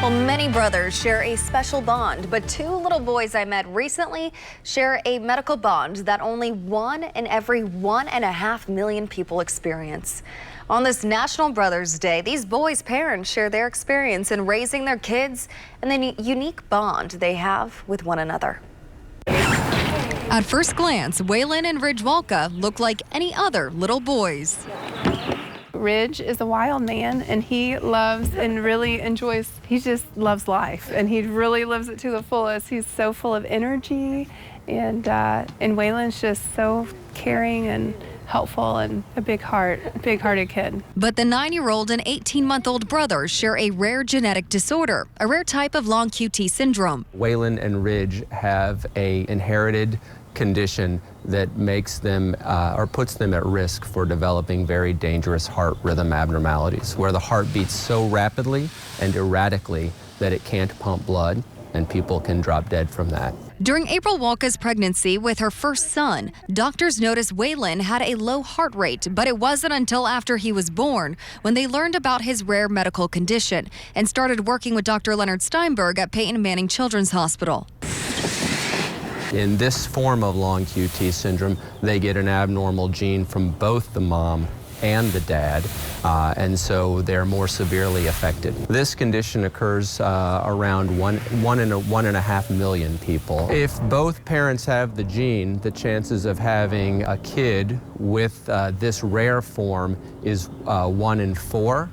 Well, many brothers share a special bond, but two little boys I met recently share a medical bond that only 1 in every 1.5 million people experience. On this National Brothers Day, these boys' parents share their experience in raising their kids and the unique bond they have with one another. At first glance, Waylon and Ridge Walka look like any other little boys. Ridge is a wild man, and he loves and really enjoys, he just loves life, and he really lives it to the fullest. He's so full of energy, and Waylon's just so caring and helpful and a big-hearted kid. But the 9-year-old and 18-month-old brothers share a rare genetic disorder, a rare type of long QT syndrome. Waylon and Ridge have a inherited condition that makes them or puts them at risk for developing very dangerous heart rhythm abnormalities, where the heart beats so rapidly and erratically that it can't pump blood, and people can drop dead from that. During April Walka's pregnancy with her first son, doctors noticed Waylon had a low heart rate, but it wasn't until after he was born when they learned about his rare medical condition and started working with Dr. Leonard Steinberg at Peyton Manning Children's Hospital. In this form of long QT syndrome, they get an abnormal gene from both the mom and the dad, and so they're more severely affected. This condition occurs around 1 in 1.5 million people. If both parents have the gene, the chances of having a kid with this rare form is 1 in 4.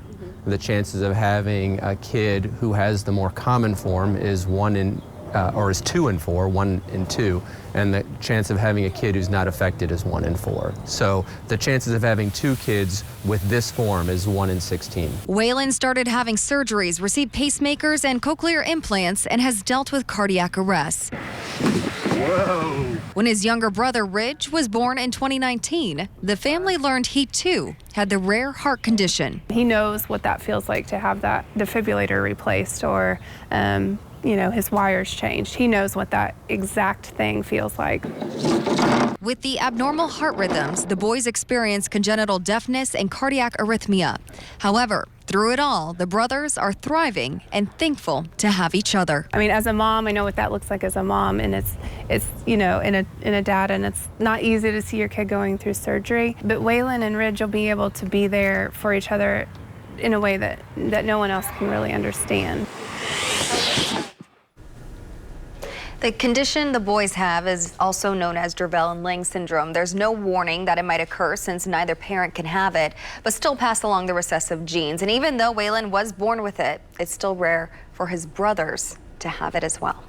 The chances of having a kid who has the more common form is 2 in 4, 1 in 2, and the chance of having a kid who's not affected is 1 in 4. So the chances of having 2 kids with this form is 1 in 16. Waylon started having surgeries, received pacemakers and cochlear implants, and has dealt with cardiac arrest. Whoa. When his younger brother Ridge was born in 2019, the family learned he too had the rare heart condition. He knows what that feels like to have that defibrillator replaced or his wires changed. He knows what that exact thing feels like. With the abnormal heart rhythms, the boys experience congenital deafness and cardiac arrhythmia. However, through it all, the brothers are thriving and thankful to have each other. I mean, as a mom, I know what that looks like as a mom, and it's in a dad, and it's not easy to see your kid going through surgery. But Waylon and Ridge will be able to be there for each other in a way that no one else can really understand. The condition the boys have is also known as Dravel and Lang syndrome. There's no warning that it might occur since neither parent can have it, but still pass along the recessive genes. And even though Waylon was born with it, it's still rare for his brothers to have it as well.